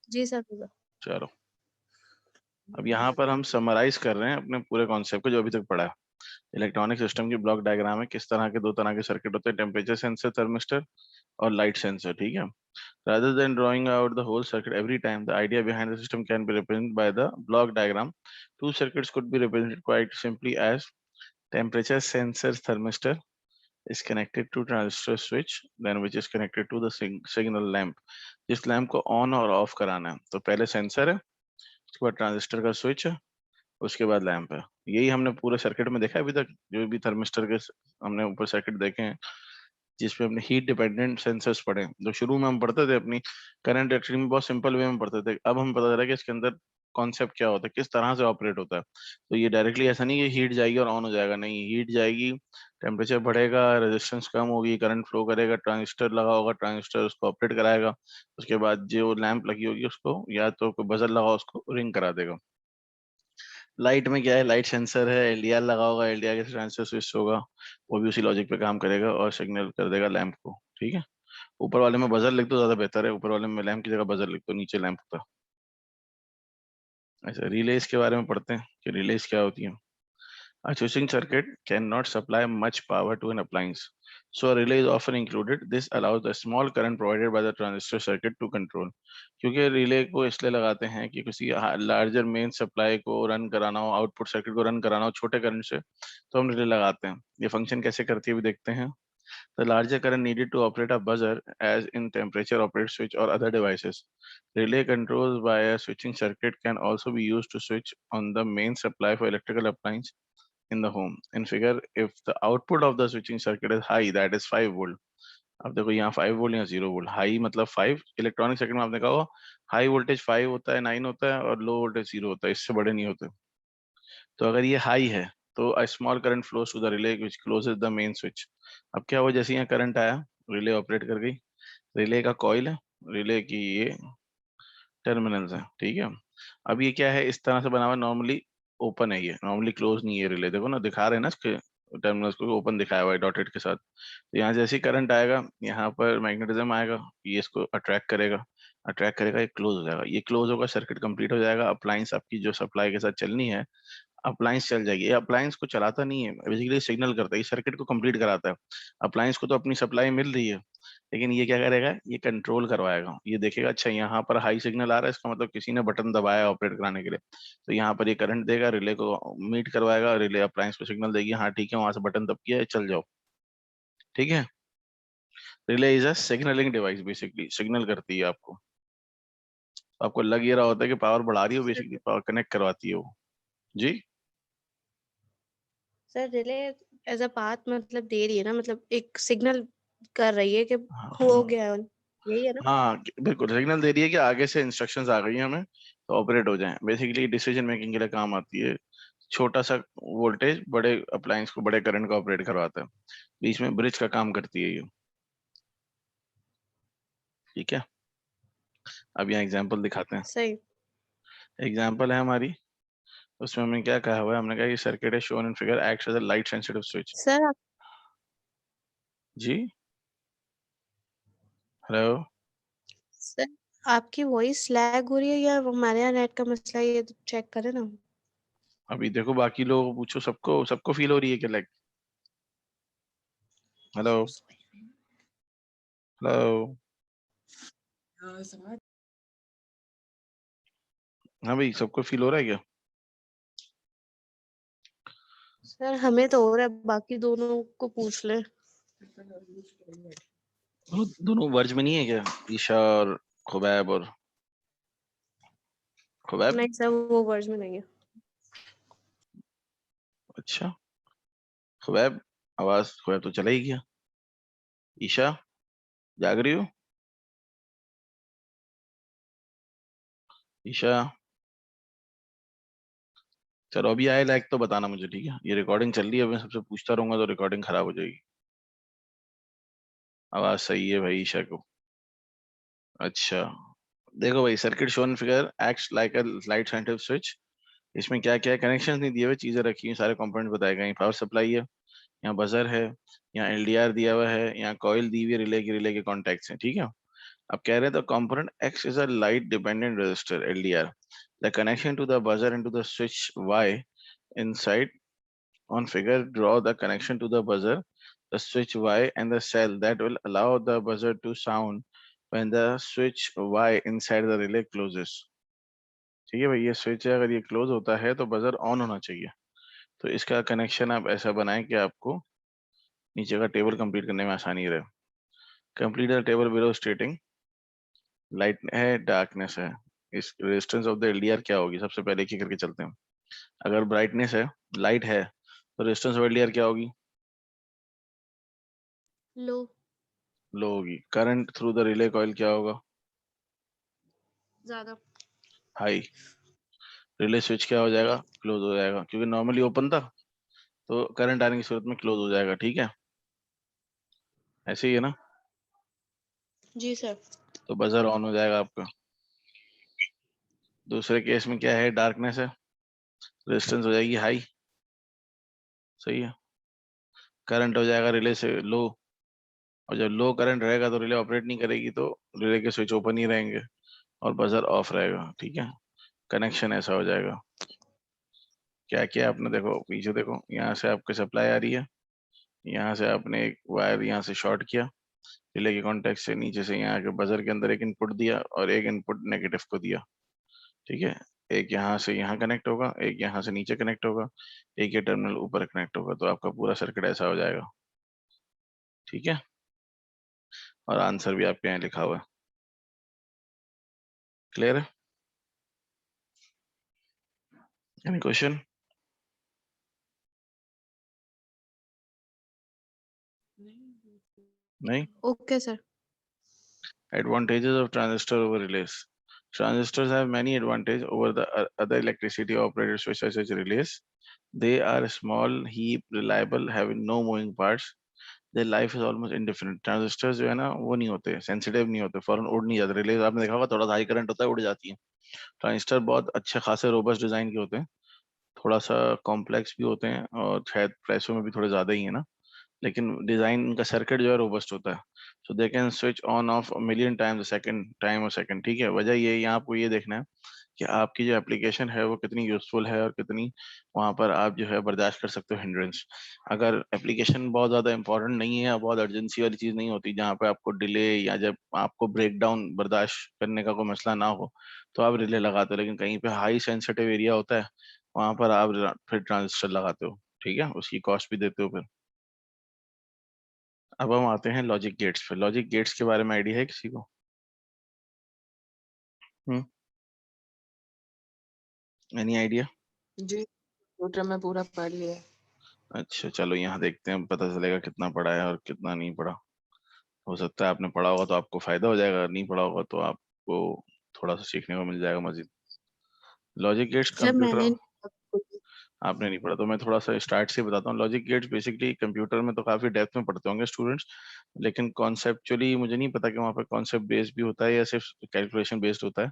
जी सर, पूरा। चलो अब यहाँ पर हम समराइज कर रहे हैं अपने पूरे कॉन्सेप्ट को जो अभी तक पढ़ा है। इलेक्ट्रॉनिक सिस्टम की ब्लॉक डायग्राम है, किस तरह के दो तरह के सर्किट होते हैं, टेम्परेचर सेंसर थर्मिस्टर और लाइट सेंसर, ठीक है। Rather than drawing out the whole circuit every time, the idea behind the system can be represented by the block diagram. Two circuits could be represented quite simply as temperature sensor thermistor is connected to transistor switch, then which is connected to the signal lamp. जिस लैंप को ऑन और ऑफ कराना है, तो पहले सेंसर है, उसके बाद ट्रांजिस्टर का स्विच है, उसके बाद लैंप है। यही हमने पूरे सर्किट में देखा है अभी तक, जो भी थर्मिस्टर के हमने ऊपर सर्किट देखे हैं, जिसपे हमने हीट डिपेंडेंट सेंसर्स पढ़े, जो शुरू में हम पढ़ते थे अपनी करंट डायरेक्टरी में, बहुत सिंपल वे में पढ़ते थे, अब हमें पता चला कि इसके अंदर कॉन्सेप्ट क्या होता है, किस तरह से ऑपरेट होता है। तो ये डायरेक्टली ऐसा नहीं कि हीट जाएगी और ऑन हो जाएगा, नहीं, हीट जाएगी, टेम्परेचर बढ़ेगा, रेजिस्टेंस कम होगी, करंट फ्लो करेगा, ट्रांजिस्टर लगा होगा, ट्रांजिस्टर उसको ऑपरेट कराएगा, उसके बाद जो लैंप लगी होगी उसको, या तो कोई बजर लगा उसको रिंग करा देगा। लाइट में क्या है? लाइट सेंसर है, एलडीआर लगा होगा, एलडीआर के ट्रांजिस्टर स्विच होगा, वो भी उसी लॉजिक पे काम करेगा और सिग्नल कर देगा लैंप को, ठीक है। ऊपर वाले में बजर लिख दो, ज्यादा बेहतर है, ऊपर वाले में लैंप की जगह बजर लिख दो, नीचे लैंप होता। अच्छा, रिलेज के बारे में पढ़ते हैं कि रिलेज क्या होती है। A switching circuit cannot supply much power to an appliance, so a relay is often included. This allows the small current provided by the transistor circuit to control. क्योंकि रिले को इसलिए लगाते हैं कि किसी लार्जर मेन सप्लाई को रन कराना हो, आउटपुट सर्किट को रन कराना हो छोटे करंट से, तो हम रिले लगाते हैं. ये फंक्शन कैसे करती है भी देखते हैं. The larger current needed to operate a buzzer, as in temperature operated switch or other devices. Relay controls by a switching circuit can also be used to switch on the main supply for electrical appliance in the home. In figure, if the output of the switching circuit is high, that is 5 volt. अब देखो यहाँ 5 वोल्ट या 0 वोल्ट. हाई मतलब 5. इलेक्ट्रॉनिक सर्किट में आपने कहा हाई वोल्टेज 5 होता है, 9 होता है, और लो वोल्टेज 0 होता है, इससे बड़े नहीं होते. तो अगर ये हाई है तो a small current flows to the relay which closes the main switch. अब क्या हुआ, जैसे यहाँ करंट आया, रिले ऑपरेट कर गई. रिले का कॉइल है, रिले की ये टर्मिनल्स है, ठीक है. अब ये क्या है, इस तरह से बना हुआ, नॉर्मली ओपन है, ये नॉर्मली क्लोज नहीं है रिले. देखो ना, दिखा रहे हैं ना इसके टर्मिनल्स को ओपन दिखाया हुआ है डॉटेड के साथ. तो यहाँ जैसे ही करंट आएगा, यहाँ पर मैग्नेटिज्म आएगा, ये इसको अट्रैक्ट करेगा, ये क्लोज हो जाएगा. ये क्लोज होगा, सर्किट कंप्लीट हो जाएगा. अप्लायंस आपकी जो सप्लाई के साथ चलनी है, अप्लायंस चल जाएगी. ये अप्लायंस को चलाता नहीं है, बेसिकली सिग्नल करता है, ये सर्किट को कंप्लीट कराता है. अप्लायंस को तो अपनी सप्लाई मिल रही है, लेकिन ये क्या करेगा, ये कंट्रोल करवाएगा. ये देखेगा अच्छा यहाँ पर हाई सिग्नल आ रहा है, इसका मतलब किसी ने बटन दबाया ऑपरेट कराने के लिए. तो यहाँ पर ये करंट देगा, रिले को मीट करवाएगा, रिले अप्लायंस को सिग्नल देगी, हाँ ठीक है वहां से बटन दब किया है, चल जाओ. ठीक है. Relay is a signalling device, basically signal करती है आपको. आपको लग ये रहा होता है कि पावर बढ़ा रही हो, बेसिकली पावर कनेक्ट करवाती है वो. जी. Sir relay as a path मतलब दे रही है ना, मतलब एक सिग्नल कर रही है कि हो हाँ, गया, यही है ना. हाँ बिल्कुल सिग्नल दे रही है कि आगे से इंस्ट्रक्शंस आ गई हैं हमें, तो ऑपरेट हो जाएं. बेसिकली डिसीजन मेकिंग के लिए काम आती है. छोटा सा वोल्टेज बड़े अप्लायंस को बड़े करंट का ऑपरेट करवाता है. बीच में ब्रिज का काम करती है ये. ठीक है. अब यहाँ एग्जांपल दिखाते हैं. सही. एग्जांपल है हमारी, उसमें हमने क्या कहा हुआ है, हमने कहा ये सर्किट है shown in figure acts as a light sensitive switch. Sir जी. हेलो. सर आपकी वॉइस लैग हो रही है या हमारे यहाँ नेट का मसला है, ये चेक करें ना. अभी देखो बाकी लोगों को पूछो, सबको सबको फील हो रही है क्या लाइक. हेलो. हेलो. हाँ भाई, सबको फील हो रहा है क्या. सर हमें तो हो रहा है, बाकी दोनों को पूछ ले. दोनों वर्ज में नहीं है क्या, ईशा और खुबैब और खुबैब. नहीं सर वो वर्ज में नहीं है. अच्छा. खुबैब, आवाज खुबैब तो चला ही गया. ईशा, जाग रही हो. ईशा, चलो अभी आए लाइक तो बताना मुझे, ठीक है. ये रिकॉर्डिंग चल रही है, मैं सबसे पूछता रहूंगा तो रिकॉर्डिंग खराब हो जाएगी. आवाज सही है भाई ईशा को. अच्छा. देखो भाई, circuit shown figure acts like अ लाइट सेंसिटिव स्विच. इसमें क्या क्या कनेक्शन नहीं दिए हुए, चीजें रखी हैं, सारे कंपोनेंट बताए गए हैं. पावर सप्लाई है, यहाँ बजर है, यहाँ एलडीआर दिया हुआ है, यहाँ कॉइल दी हुई है, रिले के कॉन्टेक्ट्स हैं. ठीक है. अब कह रहे हैं the component X is a light dependent resistor LDR. The connection to the buzzer and to the switch Y inside on figure, draw the connection to the buzzer, the switch Y, and the cell that will allow the buzzer to sound when the switch Y inside the relay closes. ठीक है भाई, ये स्विच है, अगर ये क्लोज होता है तो बजर ऑन होना चाहिए. तो इसका कनेक्शन आप ऐसा बनाएं कि आपको नीचे का टेबल कंप्लीट करने में आसानी रहे. Complete the table below स्टेटिंग light है, डार्कनेस है. इस रेजिस्टेंस ऑफ द एलडीआर क्या होगी, सबसे पहले एक करके चलते हैं. अगर ब्राइटनेस है, लाइट है, तो रेजिस्टेंस ऑफ एलडीआर क्या होगी, लो. लो होगी. Current through the relay coil क्या होगा, ज्यादा. हाई. रिले स्विच क्या हो जाएगा, क्लोज हो जाएगा, क्योंकि नॉर्मली ओपन था, तो करंट आने की सूरत में क्लोज हो जाएगा. ठीक है. ऐसे ही है ना. जी सर. तो बजर ऑन हो जाएगा आपका. दूसरे केस में क्या है, डार्कनेस है, रेजिस्टेंस हो जाएगी हाई. सही है. करंट हो जाएगा रिले से लो, और जब लो करंट रहेगा तो रिले ऑपरेट नहीं करेगी, तो रिले के स्विच ओपन ही रहेंगे और बजर ऑफ रहेगा. ठीक है. कनेक्शन ऐसा हो जाएगा. क्या किया आपने, देखो पीछे देखो, यहाँ से आपकी सप्लाई आ रही है, यहाँ से आपने एक वायर यहाँ से शॉर्ट किया, रिले के कॉन्टेक्ट से नीचे से यहाँ के बजर के अंदर एक इनपुट दिया और एक इनपुट नेगेटिव को दिया, ठीक है। एक यहाँ से यहाँ कनेक्ट होगा, एक यहाँ से नीचे कनेक्ट होगा, एक ये टर्मिनल ऊपर कनेक्ट होगा, तो आपका पूरा सर्किट ऐसा हो जाएगा, ठीक है। और आंसर भी आपके यहाँ लिखा हुआ है, क्लियर है? Any question? नहीं? Okay sir. Advantages of transistor over relays. Transistors have many advantages over the other electricity operated switches such as relays. They are small, heap, reliable, having no moving parts. Their life is almost indefinite. Transistors जो है ना वो नहीं होते, सेंसिटिव नहीं होते, फौरन उड़ नहीं जाते। रिलेज आपने देखा होगा, थोड़ा सा हाई करंट होता है उड़ जाती है। ट्रांजिस्टर बहुत अच्छे खासे रोबस्ट डिजाइन के होते हैं, थोड़ा सा कॉम्प्लेक्स भी होते हैं और शायद प्राइसों में भी थोड़े ज्यादा ही है ना, लेकिन डिजाइन का सर्किट जो है रोबस्ट होता है। So they can switch on off million times second time और सेकंड, ठीक है। वजह ये यहाँ आपको ये देखना है कि आपकी जो एप्लीकेशन है वो कितनी यूजफुल है और कितनी वहां पर आप जो है बर्दाश्त कर सकते हो हिंड्रेंस। अगर एप्लीकेशन बहुत ज्यादा इंपॉर्टेंट नहीं है या बहुत अर्जेंसी वाली चीज नहीं होती जहाँ पे आपको डिले या जब आपको ब्रेक डाउन बर्दाश्त करने का कोई मसला ना हो, तो आप रिले लगाते हो। लेकिन कहीं पे हाई सेंसिटिव एरिया होता है, वहां पर आप फिर ट्रांजिस्टर लगाते हो, ठीक है, उसकी कॉस्ट भी देते हो फिर। अब हम आते हैं लॉजिक गेट्स पे। लॉजिक गेट्स के बारे में आइडिया है किसी को? Any idea? जी, कंप्यूटर में पूरा पढ़ लिया है। अच्छा चलो यहाँ देखते हैं, पता चलेगा कितना पढ़ा है और कितना नहीं पढ़ा। हो सकता है आपने पढ़ा होगा तो आपको फायदा हो जाएगा, नहीं पढ़ा होगा तो आपको थोड़ा सा सीखने को मिल जाएगा मजीद। लॉजिक गेट्स सर कंप्यूटर, मैंने आपने नहीं पढ़ा तो मैं थोड़ा सा स्टार्ट से बताता हूँ। लॉजिक गेट्स बेसिकली कंप्यूटर में तो काफी डेप्थ में पढ़ते होंगे स्टूडेंट्स, लेकिन कॉन्सेप्चुअली मुझे नहीं पता कि वहाँ पे कॉन्सेप्ट बेस्ड भी होता है या सिर्फ कैलकुलेशन बेस्ड होता है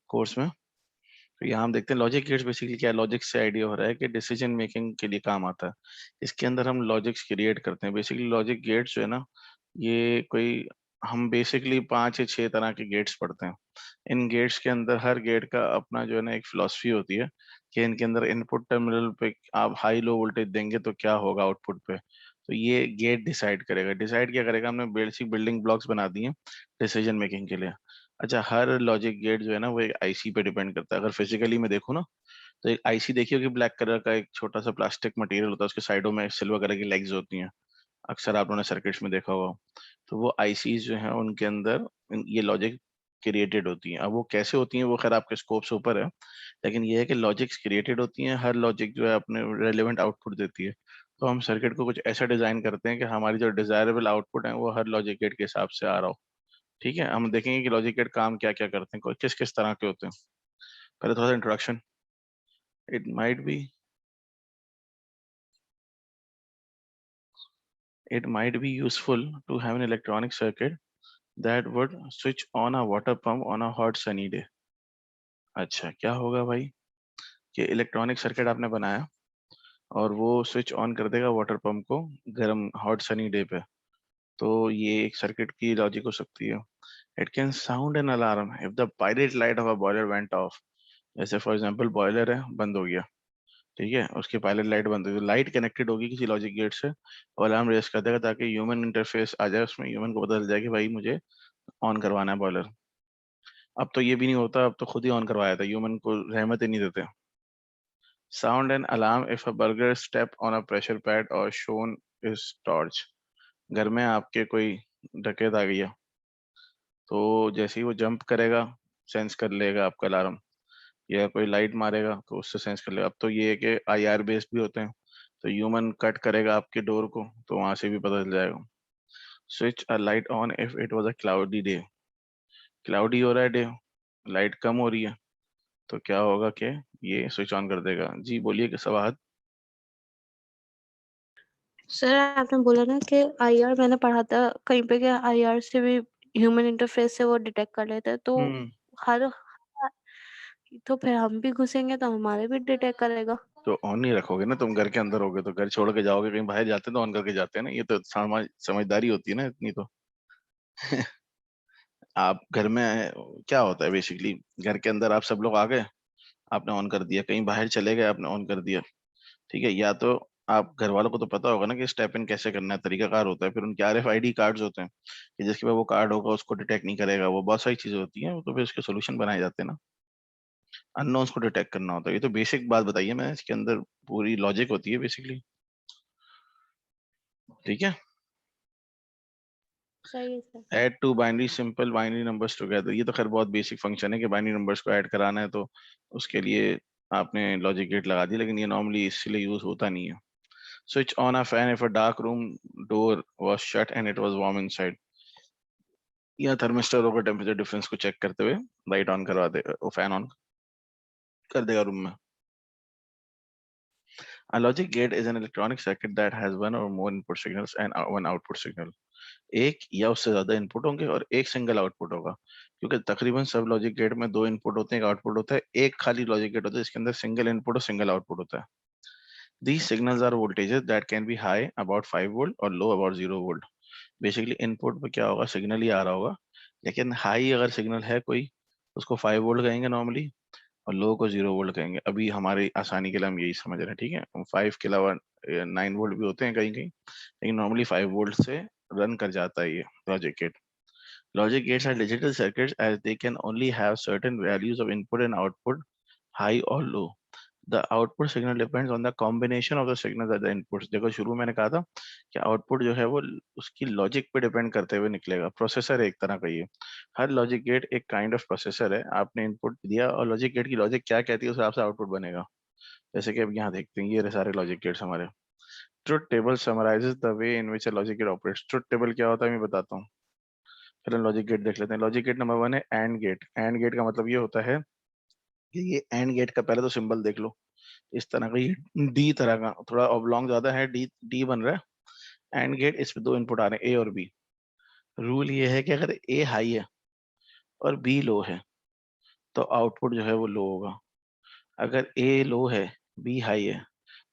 कोर्स में। तो यहाँ हम देखते हैं लॉजिक गेट्स बेसिकली क्या है। लॉजिक से आइडिया हो रहा है कि डिसीजन मेकिंग के लिए काम आता है। इसके अंदर हम लॉजिक्स क्रिएट करते हैं। बेसिकली लॉजिक गेट्स जो है ना, ये कोई, हम बेसिकली 5 या 6 तरह के गेट्स पढ़ते हैं। इन गेट्स के अंदर हर गेट का अपना जो है ना एक फिलॉसफी होती है कि इनके अंदर इनपुट टर्मिनल पे आप हाई लो वोल्टेज देंगे तो क्या होगा आउटपुट पे। तो ये गेट डिसाइड करेगा। डिसाइड क्या करेगा, हमने बेसिक बिल्डिंग ब्लॉक्स बना दिए डिसीजन मेकिंग के लिए। अच्छा, हर लॉजिक गेट जो है ना वो एक आईसी पे डिपेंड करता है। अगर फिजिकली में देखो ना, तो एक आईसी देखिए कि ब्लैक कलर का एक छोटा सा प्लास्टिक मटेरियल होता है, उसके साइडों में सिल्वर कलर की लेग्स होती हैं, अक्सर आप लोगों ने सर्किट्स में देखा होगा। तो वो आईसीज जो हैं उनके अंदर ये लॉजिक क्रिएटेड होती हैं। अब वो कैसे होती हैं वो खैर आपके स्कोप से ऊपर है, लेकिन ये है कि लॉजिक्स क्रिएटेड होती हैं। हर लॉजिक जो है अपने रेलेवेंट आउटपुट देती है। तो हम सर्किट को कुछ ऐसा डिजाइन करते हैं कि हमारी जो डिजायरेबल आउटपुट है वो हर लॉजिक गेट के हिसाब से आ रहा हो, ठीक है। हम देखेंगे कि लॉजिक गेट काम क्या क्या करते हैं, कोई किस किस तरह के होते हैं। पहले थोड़ा सा introduction. It might be it might be useful to have an electronic circuit that would switch on a water pump on a hot sunny day. अच्छा, क्या होगा भाई कि इलेक्ट्रॉनिक सर्किट आपने बनाया और वो स्विच ऑन कर देगा वाटर पंप को गर्म हॉट सनी डे पे। तो ये एक सर्किट की लॉजिक हो सकती है। It can sound an alarm if the pilot light of a boiler went of. जैसे फॉर एग्जांपल बॉयलर है, बंद हो गया, ठीक है, उसकी पायलट लाइट बंद हुई, तो लाइट कनेक्टेड होगी किसी लॉजिक गेट से और अलार्म रेस कर देगा ताकि ह्यूमन इंटरफेस आ जाए उसमें, ह्यूमन को पता चल जाए कि भाई मुझे ऑन करवाना है बॉयलर। अब तो ये भी नहीं होता, अब तो खुद ही ऑन करवाया था, ह्यूमन को रहमत ही नहीं देते। Sound an alarm if a burger step on a pressure pad और शोन इज टॉर्च। घर में आपके कोई डकैत आ गया, तो जैसे ही वो जंप करेगा सेंस कर लेगा आपका अलार्म, या कोई लाइट मारेगा तो उससे सेंस कर लेगा। अब तो ये है कि आईआर बेस्ड भी होते हैं, तो ह्यूमन कट करेगा आपके डोर को तो वहां से भी पता चल जाएगा। Switch a light on if it was a cloudy day. Cloudy हो रहा है डे, लाइट कम हो रही है, तो क्या होगा कि ये स्विच ऑन कर देगा। जी बोलिए कि सवाल। सर आपने बोला ना कि आईआर, मैंने पढ़ा था कहीं पे कि आईआर से भी ह्यूमन इंटरफेस से वो डिटेक्ट कर लेते हैं। तो हम्म हर तो फिर हम भी घुसेंगे तो हमारे भी डिटेक्ट करेगा। तो ऑन नहीं रखोगे ना, तुम घर के अंदर होगे तो घर छोड़ के जाओगे कहीं बाहर जाते हैं तो ऑन करके जाते हैं ना, ये तो समझदारी होती है ना इतनी तो। आप घर में क्या होता है बेसिकली, घर के अंदर आप सब लोग आ गए, आपने ऑन कर दिया, कहीं बाहर चले गए आपने ऑन कर दिया, ठीक है, या तो आप घर वालों को तो पता होगा ना कि स्टेप इन कैसे करना है, तरीकाकार होता है, फिर उनके RFID कार्ड्स होते हैं कि जिसके पास वो कार्ड होगा उसको डिटेक्ट नहीं करेगा, वो बहुत सारी चीजें होती हैं, तो फिर उसके सोल्यूशन बनाए जाते हैं ना। अननोन्स को डिटेक्ट करना होता है, ये तो बेसिक बात बताइए, मैं इसके अंदर पूरी लॉजिक होती है बेसिकली। ठीक है। सही है sir. Add two binary simple binary numbers together, ये तो खैर बहुत बेसिक फंक्शन है कि बाइनरी नंबर्स को ऐड कराना है, तो उसके लिए आपने लॉजिक गेट लगा दी, लेकिन ये नॉर्मली इसलिए यूज होता नहीं है। Switch on a fan if a dark room door was shut and it was warm inside, या थर्मिस्टर का टेम्परेचर डिफरेंस को चेक करते हुए लाइट ऑन करवा दे, वो फैन ऑन कर देगा रूम में। A logic gate is an electronic circuit that has one or more input signals and one output signal. एक या उससे ज्यादा इनपुट होंगे और एक सिंगल आउटपुट होगा, क्योंकि तकरीबन सब लॉजिक गेट में दो इनपुट होते हैं, एक आउटपुट होता है। एक खाली लॉजिक गेट होता है जिसके अंदर सिंगल इनपुट और सिंगल आउटपुट होता है। These signals are voltages that can be high about 5 volt और low about 0 volt. Basically input पे क्या होगा, सिग्नल ही आ रहा होगा, लेकिन हाई अगर सिग्नल है कोई, उसको 5 वोल्ट कहेंगे नॉर्मली, और लो को 0 वोल्ट कहेंगे। अभी हमारी आसानी के लिए हम यही समझ रहे हैं, ठीक है। 5 के अलावा 9 वोल्ट भी होते हैं कहीं कहीं, लेकिन नॉर्मली 5 वोल्ट से रन कर जाता है ये logic gate. Logic gates are digital circuits as they can only have certain values of input and output, high or low. The output signal depends on the combination of the signals at the inputs. देखो शुरू मैंने कहा था कि आउटपुट जो है वो उसकी लॉजिक पे डिपेंड करते हुए निकलेगा। प्रोसेसर है एक तरह का ये, हर लॉजिक गेट एक काइंड ऑफ प्रोसेसर है। आपने इनपुट दिया और लॉजिक गेट की लॉजिक क्या कहती है उस हिसाब से आउटपुट बनेगा। जैसे कि अब यहाँ देखते हैं, ये रहे सारे लॉजिक गेट्स हमारे। Truth table summarises the way in which a logic gate operates. Truth table क्या होता है मैं बताता हूँ, पहले लॉजिक गेट देख लेते हैं। लॉजिक गेट नंबर 1 है एंड गेट। एंड गेट का मतलब ये होता है कि ये एंड गेट का पहले तो सिंबल देख लो, इस तरह का, ये डी तरह का, थोड़ा ऑब्लॉन्ग ज्यादा है, डी डी बन रहा है। एंड गेट, इस पे दो इनपुट आ रहे हैं, ए और बी। रूल ये है कि अगर ए हाई है और बी लो है तो आउटपुट जो है वो लो होगा। अगर ए लो है, बी हाई है,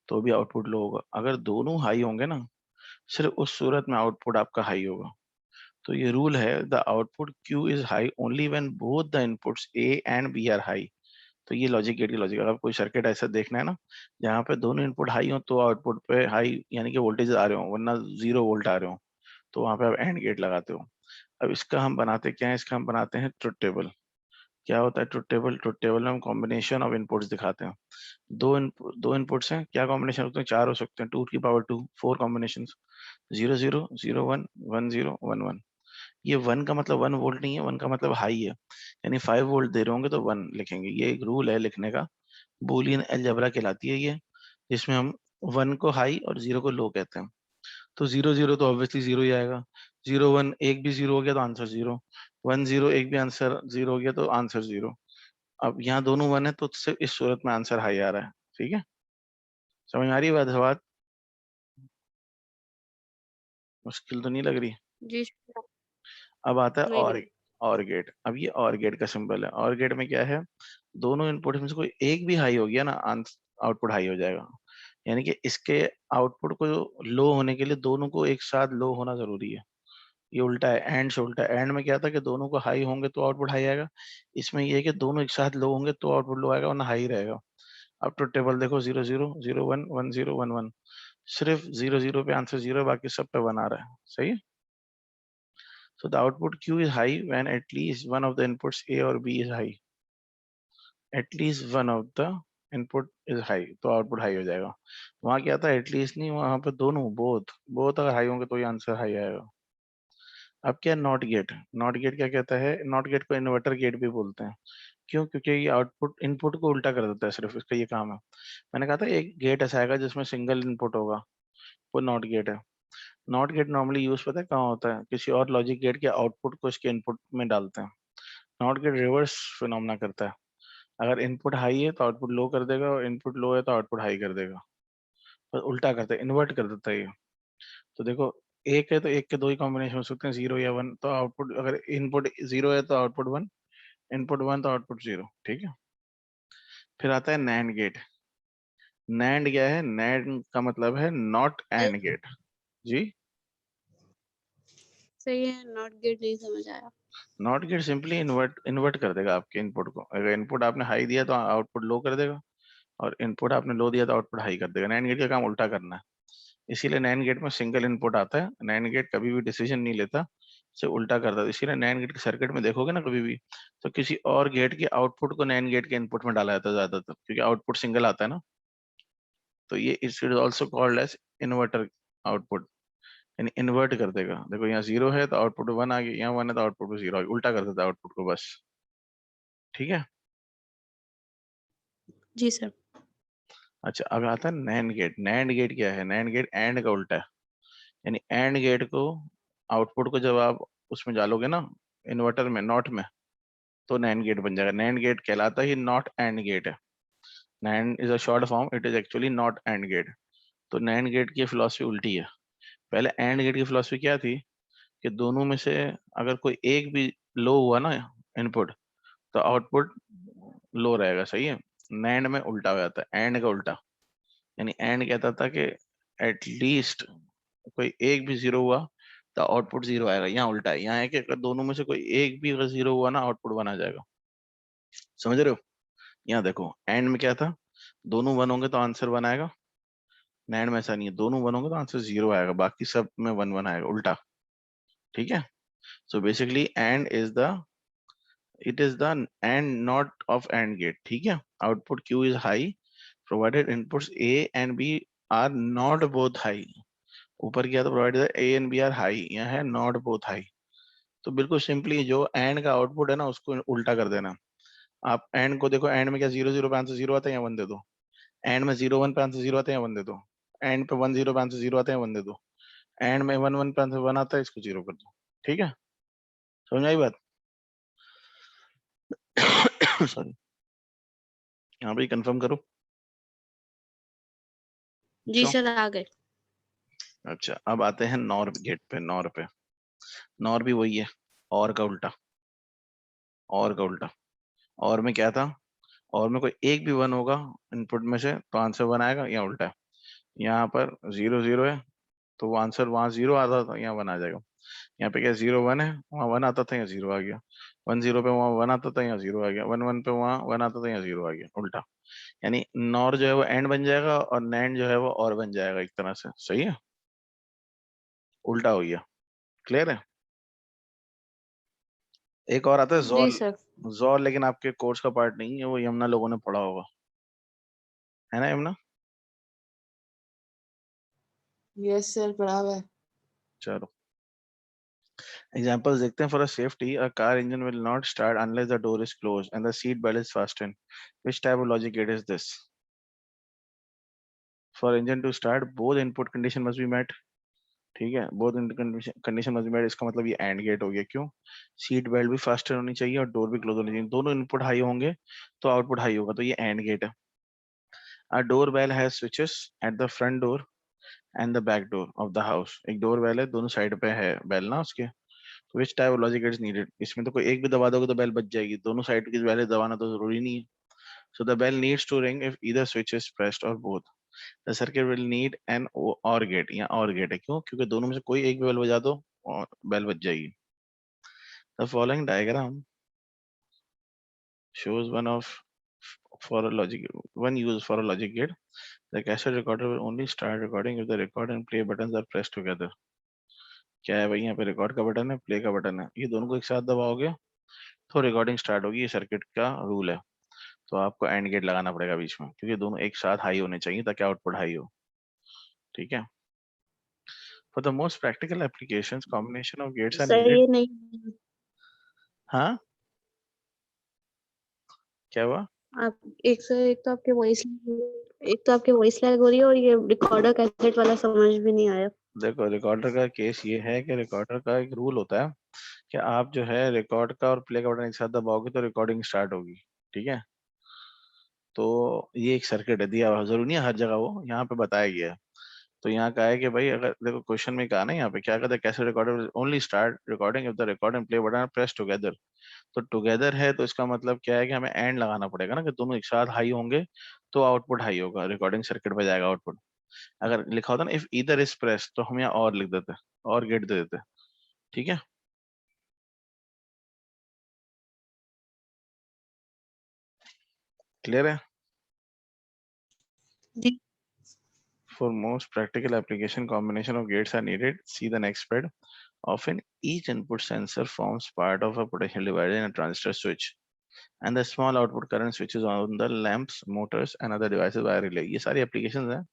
तो भी आउटपुट लो होगा। अगर दोनों हाई होंगे ना, सिर्फ उस सूरत में आउटपुट आपका हाई होगा। तो ये रूल है, the output Q is high only when both the inputs A and B are high. तो ये लॉजिक गेट की लॉजिक, अगर कोई सर्किट ऐसा देखना है ना जहाँ पे दोनों इनपुट हाई हो तो आउटपुट पे हाई यानी कि वोल्टेज आ रहे हो, वरना 0 वोल्ट आ रहे हो, तो वहां पे आप एंड गेट लगाते हो। अब इसका हम बनाते क्या है, इसका हम बनाते हैं ट्रुथ टेबल। क्या होता है ट्रुथ टेबल? ट्रुथ टेबल में हम कॉम्बिनेशन ऑफ इनपुट्स दिखाते हैं। दो इनपुट्स हैं, क्या कॉम्बिनेशन होते हैं? चार हो सकते हैं, 2 की पावर 2, 4 कॉम्बिनेशन। 0 0 0 1 1 0 1 1। ये 1 का मतलब 1 वोल्ट नहीं है, 1 का मतलब हाई है, यानी 5 वोल्ट दे रहे होंगे तो 1 लिखेंगे। ये एक रूल है लिखने का, बूलियन अलजेब्रा कहलाती है ये, जिसमें हम 1 को हाई और 0 को लो कहते हैं। तो 0 0 तो ऑब्वियसली 0 ही आएगा। 0 1 एक भी 0 हो गया तो आंसर 0। 1 0 एक भी आंसर 0 हो गया तो आंसर 0। अब यहाँ दोनों 1 है तो सिर्फ इस सूरत में आंसर हाई आ रहा है। ठीक है, समझ में आ रही है बात? मुश्किल तो नहीं लग रही? जी sir, अब आता है नहीं नहीं। और गेट। अब ये और गेट का सिंबल है। और गेट में क्या है, दोनों इनपुट में से कोई एक भी हाई हो गया ना, आउटपुट हाई हो जाएगा। यानी कि इसके आउटपुट को लो होने के लिए दोनों को एक साथ लो होना जरूरी है। ये उल्टा है, एंड से उल्टा है। एंड में क्या था कि दोनों को हाई होंगे तो आउटपुट हाई आएगा, इसमें ये है कि दोनों एक साथ लो होंगे तो आउटपुट लो आएगा, वरना हाई रहेगा। अब तो टेबल देखो, 0 0 0 1 1 0 1 1, सिर्फ 0 0 पे आंसर 0, बाकी सब पे 1 आ रहा है। सही है। So the output Q is high when at least one of the inputs A or B is high. At least one of the input is high, तो आउटपुट हाई हो जाएगा। वहां क्या था, एटलीस्ट नहीं, वहां पे दोनों, बोथ बोथ अगर हाई होंगे तो ये आंसर हाई आएगा। अब क्या है नॉट गेट? नॉट गेट क्या कहता है? नॉट गेट को इन्वर्टर गेट भी बोलते हैं। क्यों? क्योंकि ये आउटपुट इनपुट को उल्टा कर देता है, सिर्फ इसका ये काम है। मैंने कहा था एक गेट ऐसा आएगा जिसमें सिंगल इनपुट होगा, वो नॉट गेट है। नॉट गेट नॉर्मली यूज पता है कहाँ होता है? किसी और लॉजिक गेट के आउटपुट को इसके इनपुट में डालते हैं। नॉट गेट रिवर्स फिनोमेना करता है, अगर इनपुट हाई है तो आउटपुट लो कर देगा, और इनपुट लो है तो आउटपुट हाई कर देगा। बस उल्टा करता है, इन्वर्ट कर देता है ये। तो देखो, एक है तो एक के दो ही कॉम्बिनेशन हो सकते हैं, 0 या 1। तो आउटपुट, अगर इनपुट 0 है तो आउटपुट 1, इनपुट 1 तो आउटपुट 0। ठीक है। फिर आता है नैंड गेट। नैंड क्या है? नैंड का मतलब है नॉट एंड गेट। जी, सही है, नॉट गेट नहीं समझ आया। Not gate simply invert invert कर देगा आपके इनपुट को। अगर इनपुट आपने हाई दिया तो आउटपुट लो कर देगा, और इनपुट आपने लो दिया तो आउटपुट हाई कर देगा। नैंड गेट का काम उल्टा करना है, इसीलिए नैंड गेट में सिंगल इनपुट आता है। नैंड गेट कभी भी डिसीजन नहीं लेता, से उल्टा करता है। इसीलिए नैंड गेट के सर्किट में देखोगे ना कभी भी, तो किसी और गेट के आउटपुट को नैंड गेट के इनपुट में डाला जाता है ज्यादातर, क्योंकि आउटपुट सिंगल आता है ना। तो ये is also called as inverter output, यानी इन्वर्ट कर देगा। देखो यहाँ 0 है तो आउटपुट 1 आ गया, यहाँ 1 है तो आउटपुट 0 आ गया, उल्टा कर देता है आउटपुट को बस। ठीक है। जी सर। अच्छा, अब आता है नैंड गेट। नैंड गेट क्या है? नैंड गेट एंड का उल्टा है, यानी एंड गेट को आउटपुट को जब आप उसमें डालोगे ना इन्वर्टर में, नॉट में, तो नैंड गेट बन जाएगा। नैंड गेट कहलाता ही नॉट एंड गेट है। NAND is a short form, it is actually not and gate. तो नैंड गेट की फिलॉसफी उल्टी है। पहले एंड गेट की फिलॉसफी क्या थी कि दोनों में से अगर कोई एक भी लो हुआ ना इनपुट, तो आउटपुट लो रहेगा। सही है। नैंड में उल्टा हो जाता है, एंड का उल्टा। यानी एंड कहता था कि एटलीस्ट कोई एक भी 0 हुआ तो आउटपुट 0 आएगा। यहाँ उल्टा है, यहाँ है कि अगर दोनों में से कोई एक भी अगर 0 हुआ ना, आउटपुट 1 आ जाएगा। समझ रहे हो? यहाँ देखो एंड में क्या था, दोनों 1 होंगे तो आंसर 1 आएगा। नैंड में ऐसा नहीं है, दोनों 1 होंगे तो आंसर 0 आएगा, बाकी सब में 1 1 आएगा, उल्टा। ठीक है। So basically and is the, it is the and not of and gate. ठीक है। Output Q is high provided inputs A and B are not both high. ऊपर किया तो provided A and B are high, यहाँ है नॉट बोथ हाई। तो बिल्कुल सिंपली जो एंड का आउटपुट है ना उसको उल्टा कर देना। आप एंड को देखो, एंड में क्या 0 0 पे आंसर 0 आता है, या 1 दे दो। एंड में 0 1 पे आंसर 0 आता है, या 1 दे दो। एंड पे 1 0 पे आंसर 0 आता है, 1 दे दो। एंड में 1 1 पे आंसर 1 आता है, इसको 0 कर दो। ठीक है। समझ आई बात? सॉरी, यहाँ पे कंफर्म करो। जी अच्छा। सर, आ गए। अच्छा, अब आते हैं नॉर गेट पे। नॉर पे, नॉर भी वही है, और का उल्टा। और का उल्टा। और में क्या था, और में कोई एक भी 1 होगा इनपुट में से तो आंसर 1 आएगा, या उल्टा है। यहाँ पर 0 0 है तो वो आंसर वहां 0 आता था, यहाँ 1 आ जाएगा। यहाँ पे क्या 0 1 है, वहाँ 1 आता था, यहाँ 0 आ गया। 1 0 पे वहाँ 1 आता था, यहाँ 0 आ गया। 1 1 पे वहाँ 1 आता था, यहाँ 0 आ गया, उल्टा। यानी नॉर जो है वो एंड बन जाएगा और नैंड जो है वो और बन जाएगा एक तरह से। सही है। उल्टा हो गया। क्लियर है? एक और आता है जी जोर। सर। जोर लेकिन आपके कोर्स का पार्ट नहीं है, वो यमुना लोगों ने पढ़ा होगा, है ना यमुना? यस सर, पढ़ा हुआ है। चलो एग्जांपल्स देखते हैं। For a safety, a car engine will not start unless the door is closed end the seat belt is fastened. Which type of logic gate is this? For engine to start, both input condition must be met. ठीक है, both condition must be met, इसका मतलब ये एंड गेट हो गया। क्यों? सीट बेल्ट भी फास्टर होनी चाहिए और डोर भी क्लोज होनी चाहिए। दोनों इनपुट हाई होंगे तो आउटपुट हाई होगा, तो ये एंड गेट है। A doorbell has switches at the front door and the back door of the house. एक डोर बेल है, दोनों साइड पे है बेल ना उसके। तो which type of logic is needed? इसमें तो कोई एक भी दबा दोगे तो बेल बज जाएगी, दोनों साइड की बेल दबाना तो जरूरी नहीं है। So the bell needs to ring if either switch is pressed or both. The circuit will need an OR gate. यहाँ OR gate है, क्यों? क्योंकि दोनों में से कोई एक बेल बजा दो और बेल बज जाएगी। The following diagram shows one use for a logic gate. The cassette recorder will only start recording if the record and play buttons are pressed together. क्या है भाई? यहाँ पे रिकॉर्ड का बटन है, प्ले का बटन है, ये दोनों को एक साथ दबाओगे तो रिकॉर्डिंग स्टार्ट होगी। ये सर्किट का रूल है। तो आपको एंड गेट लगाना पड़ेगा बीच में, क्योंकि दोनों एक साथ हाई होने चाहिए ताकि आउटपुट हाई हो। ठीक है। For the most practical applications, combination of gates are sir needed. ये नहीं, हाँ, क्या हुआ? आप एक तो आपके वॉइस लैग हो रही है, और ये रिकॉर्डर कैसेट वाला समझ भी नहीं आया। देखो रिकॉर्डर का केस ये है कि रिकॉर्डर का एक रूल होता है कि आप जो है रिकॉर्ड का और प्ले का बटन एक साथ दबाओगे तो रिकॉर्डिंग स्टार्ट होगी। ठीक है। तो ये एक सर्किट है, दिया हुआ, जरूरी नहीं है हर जगह वो, यहाँ पे बताया गया है। तो यहाँ का है कि भाई अगर देखो क्वेश्चन में कहा ना, यहाँ पे क्या कहता है, कैसे recorder only start recording if the record and play button are press together. तो टुगेदर है तो इसका मतलब क्या है कि हमें एंड लगाना पड़ेगा ना, कि दोनों एक साथ हाई होंगे तो आउटपुट हाई होगा, रिकॉर्डिंग सर्किट पे जाएगा आउटपुट। अगर लिखा होता ना इफ ईदर इज प्रेस, तो हम यहाँ और लिख देते, और गेट दे देते। ठीक है। क्लियर है? जी। For most practical application, combination of gates are needed. See the next spread. Often, each input sensor forms part of a potential divider in a transistor switch, and the small output current switches on the lamps, motors, and other devices via relay. ये सारी applications हैं.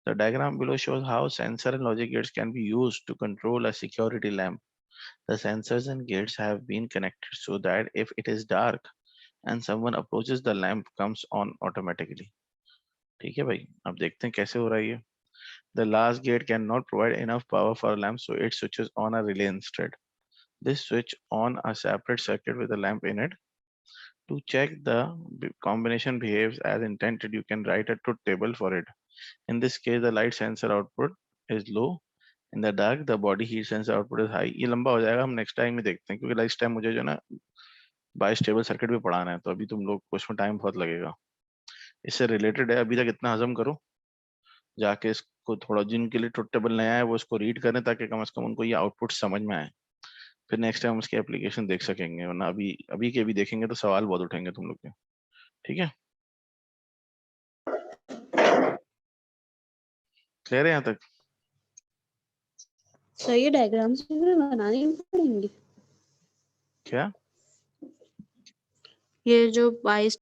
The diagram below shows how sensor and logic gates can be used to control a security lamp. The sensors and gates have been connected so that if it is dark and someone approaches, the lamp comes on automatically. ठीक है भाई, अब देखते हैं कैसे हो रहा है ये. The last gate cannot provide enough power for a lamp, so it switches on a relay instead. This switch on a separate circuit with a lamp in it. To check the combination behaves as intended, you can write a truth table for it. In this case, the light sensor output is low. In the dark, the body heat sensor output is high. ये लंबा हो जाएगा, हम नेक्स्ट टाइम में देखते हैं, क्योंकि नेक्स्ट टाइम मुझे जो ना बाइस्टेबल सर्किट भी पढ़ाना है, तो अभी तुम लोग को उसमें टाइम बहुत लगेगा. इससे रिलेटेड है, अभी तक इतना हजम करो, जाके इसको थोड़ा, जिनके लिए ट्रुथ टेबल नया है वो इसको रीड करें ताकि कम से कम उनको ये आउटपुट समझ में आए. फिर नेक्स्ट टाइम उसकी एप्लीकेशन देख सकेंगे, वरना अभी अभी के भी देखेंगे तो सवाल बहुत उठेंगे तुम लोग के. ठीक है, क्लियर है यहाँ तक? सर ये डायग्राम्स भी बनानी पड़ेंगी क्या? ये जो 22